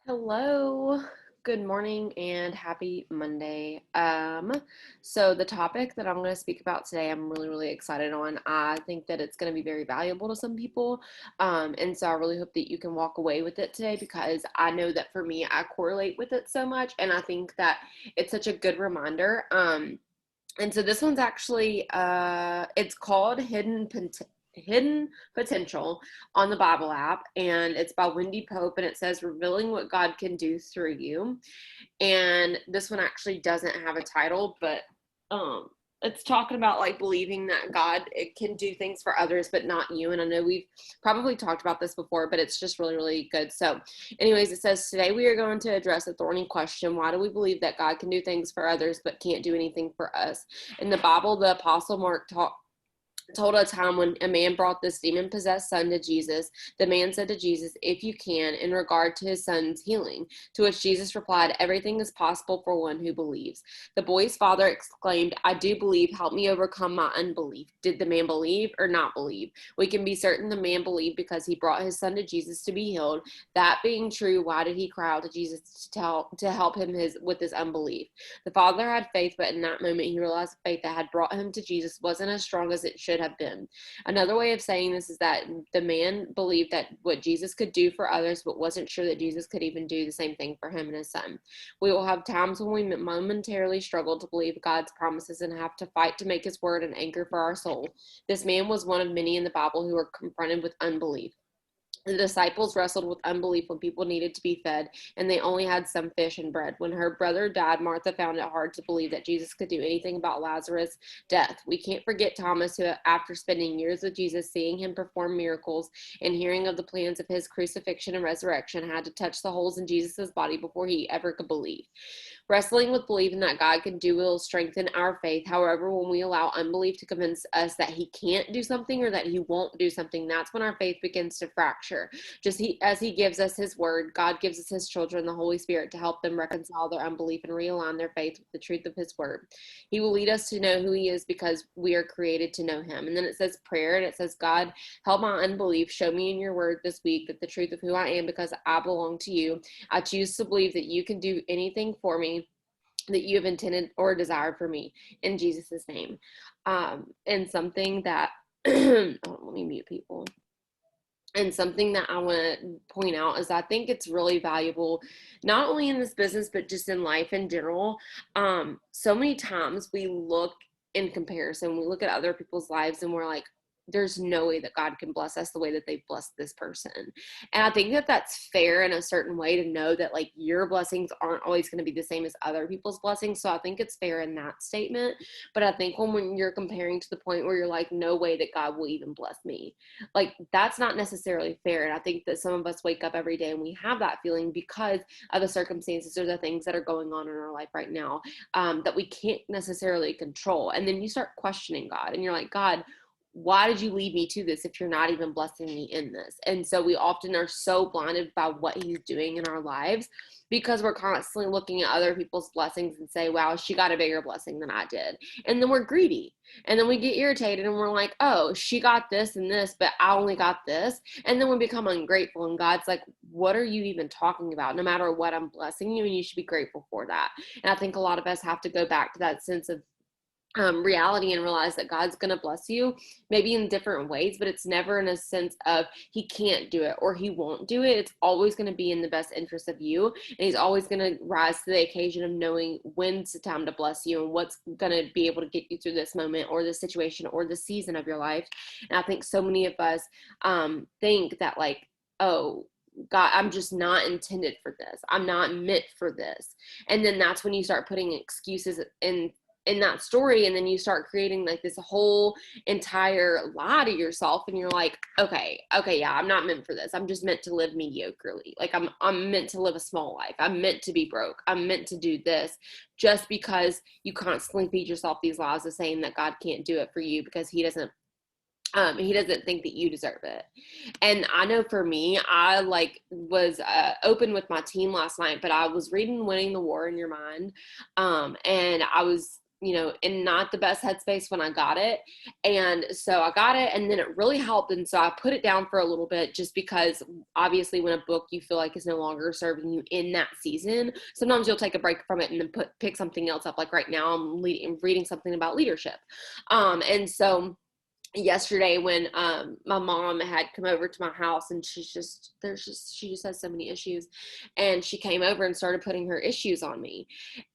Hello, good morning, and happy Monday. So the topic that I'm going to speak about today, I'm really excited on. I think that it's going to be very valuable to some people. And so I really hope that you can walk away with it today because I know that for me, I correlate with it so much, and I think that it's such a good reminder. And so this one's actually it's called Hidden Potential on the Bible app, and it's by Wendy Pope, and it says revealing what God can do through you. And this one actually doesn't have a title, but um it's talking about like believing that God it can do things for others but not you. And I know we've probably talked about this before, but it's just really good. So anyways, it says today we are going to address a thorny question: why do we believe that God can do things for others but can't do anything for us? In the Bible, the apostle Mark told a time when a man brought this demon possessed son to Jesus. The man said to Jesus, "If you can," in regard to his son's healing. To which Jesus replied, "Everything is possible for one who believes." The boy's father exclaimed, "I do believe. Help me overcome my unbelief." Did the man believe or not believe? We can be certain the man believed because he brought his son to Jesus to be healed. That being true, why did he cry out to Jesus to help him with his unbelief? The father had faith, but in that moment he realized the faith that had brought him to Jesus wasn't as strong as it should have been. Another way of saying this is that the man believed that what Jesus could do for others, but wasn't sure that Jesus could even do the same thing for him and his son. We will have times when we momentarily struggle to believe God's promises and have to fight to make his word an anchor for our soul. This man was one of many in the Bible who were confronted with unbelief. The disciples wrestled with unbelief when people needed to be fed, and they only had some fish and bread. When her brother died, Martha found it hard to believe that Jesus could do anything about Lazarus' death. We can't forget Thomas, who, after spending years with Jesus, seeing him perform miracles, and hearing of the plans of his crucifixion and resurrection, had to touch the holes in Jesus' body before he ever could believe. Wrestling with believing that God can do will strengthen our faith. However, when we allow unbelief to convince us that he can't do something or that he won't do something, that's when our faith begins to fracture. As he gives us his word, God gives us his children, the Holy Spirit, to help them reconcile their unbelief and realign their faith with the truth of his word. He will lead us to know who he is because we are created to know him. And then it says prayer, and it says, "God, help my unbelief. Show me in your word this week that the truth of who I am because I belong to you. I choose to believe that you can do anything for me that you have intended or desired for me, in Jesus' name." And something that, oh, let me mute people. And something that I want to point out is I think it's really valuable, not only in this business, but just in life in general. So many times we look in comparison, we look at other people's lives and we're like, there's no way that God can bless us the way that they've blessed this person. And I think that that's fair in a certain way to know that like your blessings aren't always going to be the same as other people's blessings. So I think it's fair in that statement. But I think when you're comparing to the point where you're like, no way that God will even bless me, like that's not necessarily fair. And I think that some of us wake up every day and we have that feeling because of the circumstances or the things that are going on in our life right now, that we can't necessarily control. And then you start questioning God and you're like, God, why did you lead me to this if you're not even blessing me in this? And so we often are so blinded by what he's doing in our lives because we're constantly looking at other people's blessings and say, wow, she got a bigger blessing than I did. And then we're greedy. And then we get irritated and we're like, oh, she got this and this, but I only got this. And then we become ungrateful. And God's like, what are you even talking about? No matter what, I'm blessing you and you should be grateful for that. And I think a lot of us have to go back to that sense of reality and realize that God's going to bless you maybe in different ways, but it's never in a sense of he can't do it or he won't do it. It's always going to be in the best interest of you. And he's always going to rise to the occasion of knowing when's the time to bless you and what's going to be able to get you through this moment or this situation or the season of your life. And I think so many of us think that like, oh, God, I'm just not intended for this. I'm not meant for this. And then that's when you start putting excuses in that story, and then you start creating like this whole entire lie to yourself, and you're like, okay, yeah, I'm not meant for this. I'm just meant to live mediocrely. Like I'm meant to live a small life. I'm meant to be broke. I'm meant to do this, just because you constantly feed yourself these lies of saying that God can't do it for you because he doesn't think that you deserve it. And I know for me, I like was open with my team last night, but I was reading Winning the War in Your Mind. And I was in not the best headspace when I got it. And so I got it, and then it really helped. And so I put it down for a little bit, just because obviously when a book you feel like is no longer serving you in that season, sometimes you'll take a break from it and then pick something else up. Like right now I'm reading something about leadership. And so yesterday when my mom had come over to my house, and she just has so many issues, and she came over and started putting her issues on me,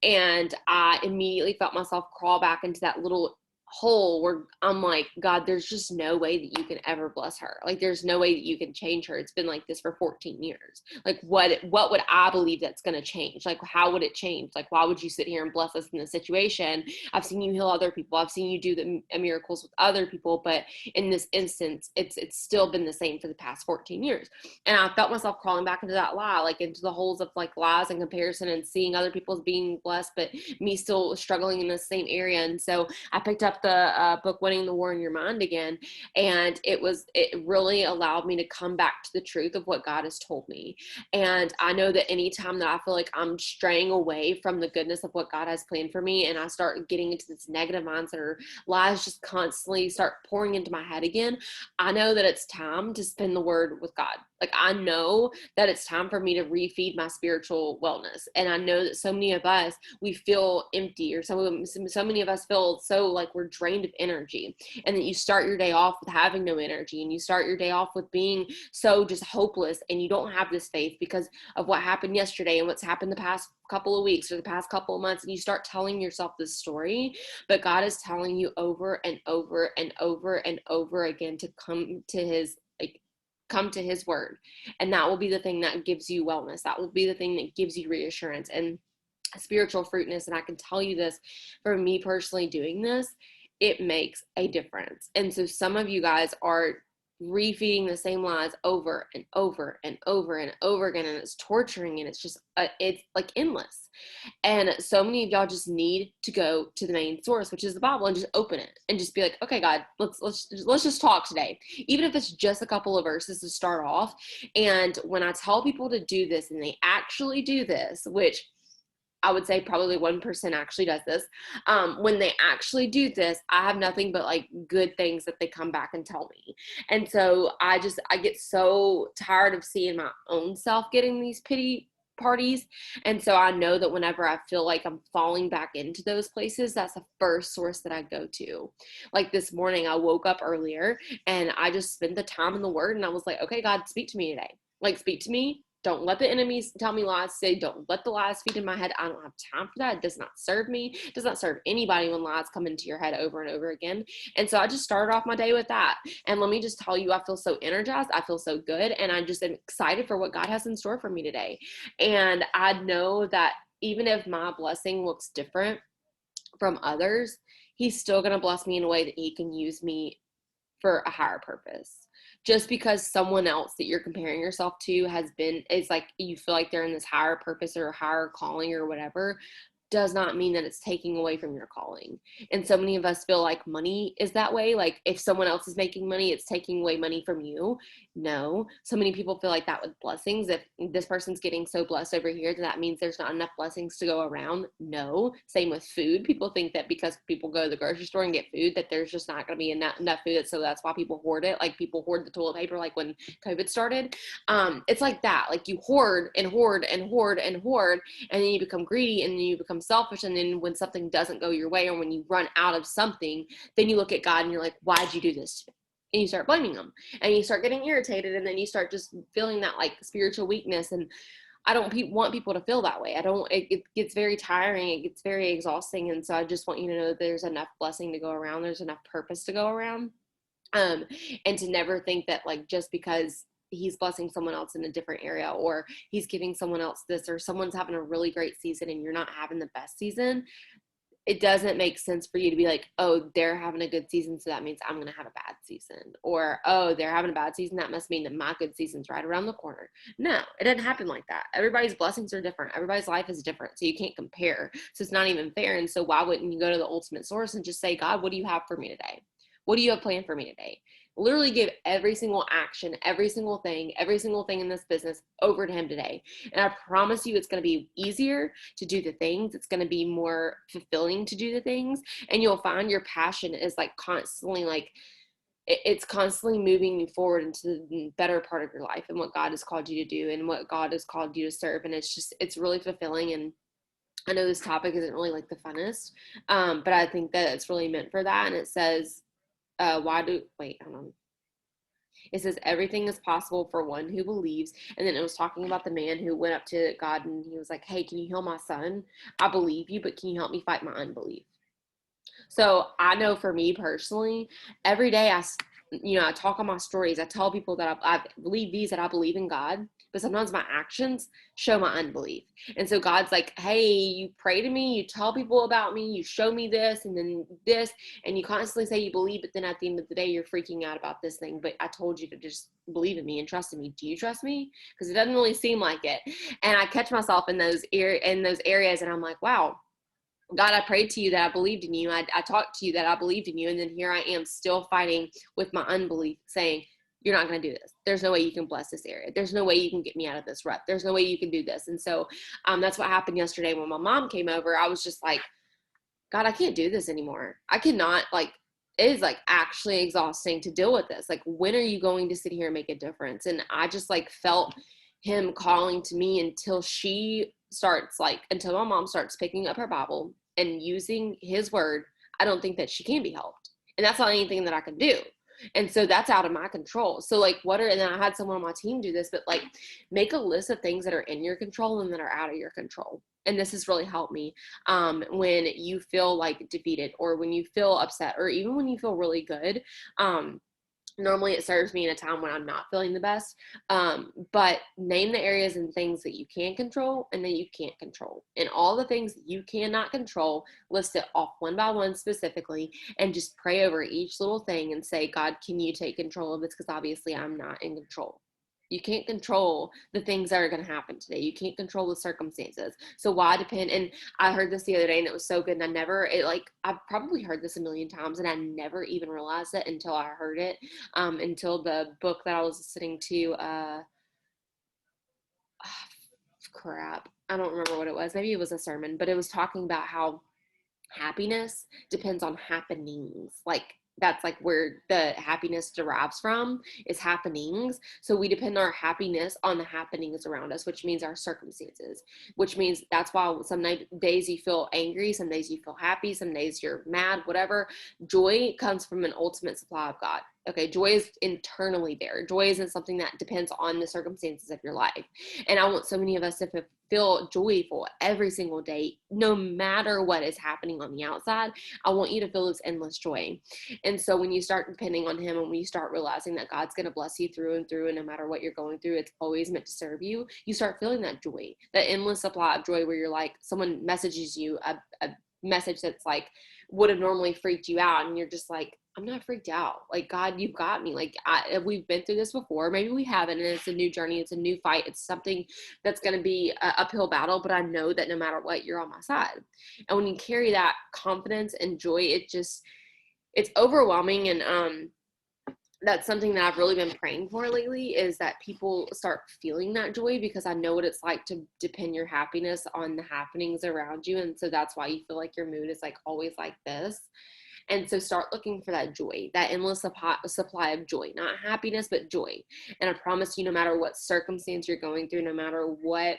and I immediately felt myself crawl back into that little hole where I'm like, God, there's just no way that you can ever bless her. Like, there's no way that you can change her. It's been like this for 14 years. Like, what would I believe that's going to change? Like, how would it change? Like, why would you sit here and bless us in this situation? I've seen you heal other people. I've seen you do the miracles with other people, but in this instance, it's still been the same for the past 14 years. And I felt myself crawling back into that lie, like into the holes of like lies and comparison, and seeing other people's being blessed, but me still struggling in the same area. And so I picked up the book Winning the War in Your Mind again, and it really allowed me to come back to the truth of what God has told me. And I know that anytime that I feel like I'm straying away from the goodness of what God has planned for me, and I start getting into this negative mindset, or lies just constantly start pouring into my head again, I know that it's time to spend the word with God. Like, I know that it's time for me to refeed my spiritual wellness. And I know that so many of us, we feel empty, or so many of us feel so like we're drained of energy. And then you start your day off with having no energy, and you start your day off with being so just hopeless, and you don't have this faith because of what happened yesterday and what's happened the past couple of weeks or the past couple of months. And you start telling yourself this story, but God is telling you over and over and over and over again to come to his word. And that will be the thing that gives you wellness. That will be the thing that gives you reassurance and spiritual fruitness. And I can tell you this, for me personally doing this, it makes a difference. And so some of you guys are refeeding the same lies over and over and over and over again, and it's torturing, and it's just it's like endless. And so many of y'all just need to go to the main source, which is the Bible, and just open it and just be like, okay, God, let's just talk today, even if it's just a couple of verses to start off. And when I tell people to do this, and they actually do this, which I would say probably 1% actually does this. When they actually do this, I have nothing but like good things that they come back and tell me. And so I get so tired of seeing my own self getting these pity parties. And so I know that whenever I feel like I'm falling back into those places, that's the first source that I go to. Like this morning, I woke up earlier and I just spent the time in the word, and I was like, okay, God, speak to me today. Like, speak to me. Don't let the enemies tell me lies today. Don't let the lies feed in my head. I don't have time for that. It does not serve me. It does not serve anybody when lies come into your head over and over again. And so I just started off my day with that. And let me just tell you, I feel so energized. I feel so good. And I just am excited for what God has in store for me today. And I know that even if my blessing looks different from others, He's still going to bless me in a way that He can use me for a higher purpose. Just because someone else that you're comparing yourself to is like, you feel like they're in this higher purpose or higher calling or whatever, does not mean that it's taking away from your calling. And so many of us feel like money is that way. Like, if someone else is making money, it's taking away money from you. No. So many people feel like that with blessings. If this person's getting so blessed over here, that means there's not enough blessings to go around. No. Same with food. People think that because people go to the grocery store and get food, that there's just not going to be enough food. So that's why people hoard it. Like, people hoard the toilet paper, like when COVID started. It's like that. Like, you hoard and hoard and hoard and hoard, and then you become greedy, and then you become selfish. And then when something doesn't go your way, or when you run out of something, then you look at God and you're like, why'd you do this to me? And you start blaming Him, and you start getting irritated, and then you start just feeling that like spiritual weakness. And I don't want people to feel that way. It gets very tiring. It gets very exhausting. And so I just want you to know that there's enough blessing to go around. There's enough purpose to go around. And to never think that like, just because He's blessing someone else in a different area, or He's giving someone else this, or someone's having a really great season and you're not having the best season, it doesn't make sense for you to be like, oh, they're having a good season, so that means I'm going to have a bad season. Or, oh, they're having a bad season, that must mean that my good season's right around the corner. No, it doesn't happen like that. Everybody's blessings are different. Everybody's life is different, so you can't compare. So it's not even fair. And so why wouldn't you go to the ultimate source and just say, God, what do you have for me today? What do you have planned for me today? literally give every single action, every single thing in this business over to him today. And I promise you, it's going to be easier to do the things. It's going to be more fulfilling to do the things. And you'll find your passion is like constantly like, it's constantly moving you forward into the better part of your life and what God has called you to do and what God has called you to serve. And it's really fulfilling. And I know this topic isn't really like the funnest, but I think that it's really meant for that. And it says, hold on. It says everything is possible for one who believes. And then it was talking about the man who went up to God and he was like, hey, can you heal my son? I believe you, but can you help me fight my unbelief? So I know for me personally, every day I talk on my stories. I tell people that I believe these, that I believe in God, but sometimes my actions show my unbelief. And so God's like, hey, you pray to me, you tell people about me, you show me this and then this, and you constantly say you believe, but then at the end of the day, you're freaking out about this thing. But I told you to just believe in me and trust in me. Do you trust me? Because it doesn't really seem like it. And I catch myself in those areas, and I'm like, wow, God, I prayed to you that I believed in you. I talked to you that I believed in you. And then here I am still fighting with my unbelief, saying, you're not going to do this. There's no way you can bless this area. There's no way you can get me out of this rut. There's no way you can do this. And so that's what happened yesterday when my mom came over. I was just like, God, I can't do this anymore. I cannot, like, it is like actually exhausting to deal with this. Like, when are you going to sit here and make a difference? And I just like felt him calling to me until my mom starts picking up her Bible and using his word. I don't think that she can be helped. And that's not anything that I can do. And so that's out of my control. So like, and then I had someone on my team do this, but like, make a list of things that are in your control and that are out of your control. And this has really helped me when you feel like defeated, or when you feel upset, or even when you feel really good. Normally it serves me in a time when I'm not feeling the best. But name the areas and things that you can control and that you can't control. And all the things that you cannot control, list it off one by one specifically, and just pray over each little thing and say, God, can you take control of this? Because obviously I'm not in control. You can't control the things that are going to happen today. You can't control the circumstances. So why depend? And I heard this the other day and it was so good. And I've probably heard this a million times and I never even realized it until I heard it, until the book that I was listening to, crap. I don't remember what it was. Maybe it was a sermon, but it was talking about how happiness depends on happenings. Like, that's like where the happiness derives from, is happenings. So we depend our happiness on the happenings around us, which means our circumstances, which means that's why some days you feel angry, some days you feel happy, some days you're mad, whatever. Joy comes from an ultimate supply of God. Okay, joy is internally there. Joy isn't something that depends on the circumstances of your life. And I want so many of us to feel joyful every single day, no matter what is happening on the outside. I want you to feel this endless joy. And so when you start depending on him, and when you start realizing that God's going to bless you through and through, and no matter what you're going through, it's always meant to serve you, you start feeling that joy, that endless supply of joy, where you're like, someone messages you a message that's like, would have normally freaked you out, and you're just like, I'm not freaked out. Like, God, you've got me. Like, we've been through this before. Maybe we haven't, and it's a new journey. It's a new fight. It's something that's going to be an uphill battle, but I know that no matter what, you're on my side. And when you carry that confidence and joy, it's overwhelming. And that's something that I've really been praying for lately, is that people start feeling that joy, because I know what it's like to depend your happiness on the happenings around you. And so that's why you feel like your mood is like always like this. And so start looking for that joy, that endless supply of joy, not happiness, but joy. And I promise you, no matter what circumstance you're going through, no matter what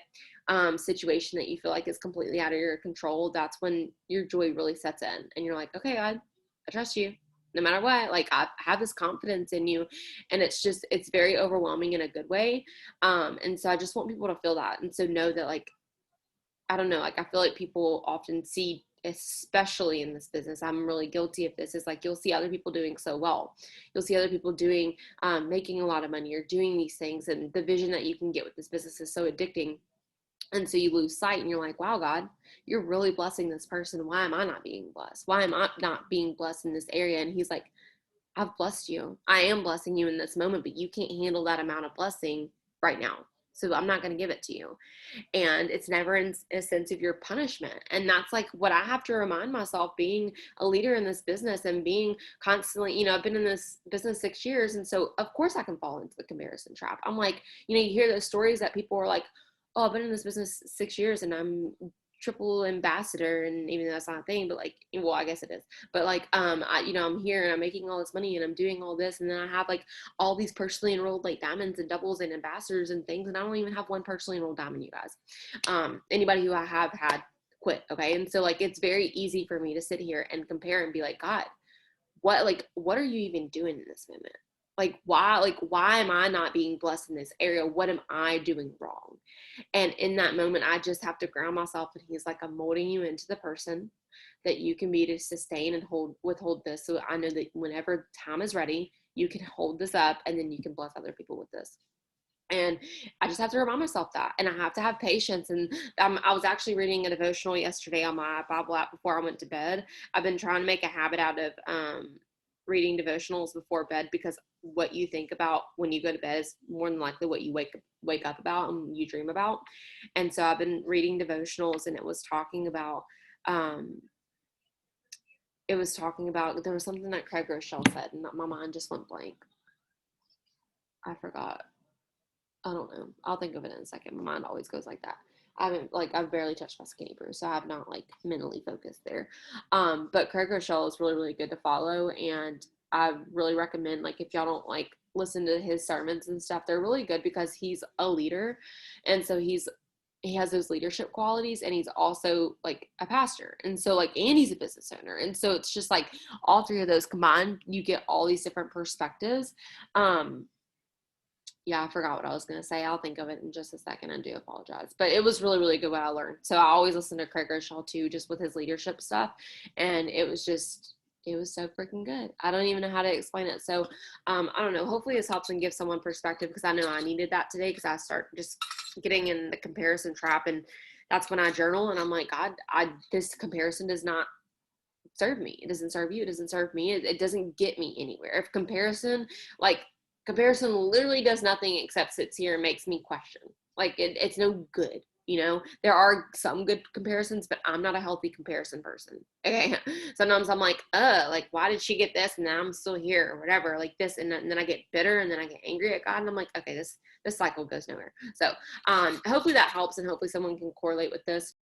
situation that you feel like is completely out of your control, that's when your joy really sets in. And you're like, okay, God, I trust you. No matter what, like, I have this confidence in you. And it's very overwhelming in a good way. And so I just want people to feel that. And so know that, like, I don't know, like, I feel like people often see, especially in this business, I'm really guilty of this, is like, you'll see other people doing so well. You'll see other people doing, making a lot of money, or doing these things. And the vision that you can get with this business is so addicting. And so you lose sight, and you're like, wow, God, you're really blessing this person. Why am I not being blessed? Why am I not being blessed in this area? And he's like, I've blessed you. I am blessing you in this moment, but you can't handle that amount of blessing right now. So I'm not going to give it to you. And it's never in a sense of your punishment. And that's like what I have to remind myself, being a leader in this business and being constantly, I've been in this business 6 years. And so of course I can fall into the comparison trap. I'm like, you hear those stories that people are like, oh, I've been in this business 6 years and I'm triple ambassador, and even though that's not a thing, but like, well, I guess it is, but like, I'm here and I'm making all this money and I'm doing all this, and then I have like all these personally enrolled like diamonds and doubles and ambassadors and things, and I don't even have one personally enrolled diamond, you guys. Anybody who I have had quit, okay? And so like, it's very easy for me to sit here and compare and be like, God, what are you even doing in this moment? Why am I not being blessed in this area? What am I doing wrong? And in that moment, I just have to ground myself. And he's like, I'm molding you into the person that you can be to sustain and withhold this. So I know that whenever time is ready, you can hold this up and then you can bless other people with this. And I just have to remind myself that. And I have to have patience. And I was actually reading a devotional yesterday on my Bible app before I went to bed. I've been trying to make a habit out of reading devotionals before bed, because what you think about when you go to bed is more than likely what you wake up about and you dream about. And so I've been reading devotionals, and it was talking about there was something that Craig Rochelle said, and my mind just went blank. I forgot. I don't know. I'll think of it in a second. My mind always goes like that. I've barely touched my skinny brew, so I have not like mentally focused there. But Craig Rochelle is really, really good to follow, and I really recommend, like, if y'all don't like listen to his sermons and stuff, they're really good because he's a leader, and so he has those leadership qualities, and he's also like a pastor, and so like, and he's a business owner, and so it's just like all three of those combined, you get all these different perspectives. Yeah, I forgot what I was going to say. I'll think of it in just a second. I do apologize. But it was really, really good what I learned. So I always listen to Craig Rochelle too, just with his leadership stuff. And it was so freaking good. I don't even know how to explain it. So I don't know. Hopefully this helps and gives someone perspective, because I know I needed that today, because I start just getting in the comparison trap. And that's when I journal and I'm like, God, this comparison does not serve me. It doesn't serve you. It doesn't serve me. It doesn't get me anywhere. If comparison literally does nothing except sits here and makes me question. Like, it's no good. There are some good comparisons, but I'm not a healthy comparison person. Okay. Sometimes I'm like, why did she get this? And now I'm still here, or whatever, like this. And then I get bitter, and then I get angry at God. And I'm like, okay, this cycle goes nowhere. So, hopefully that helps, and hopefully someone can correlate with this.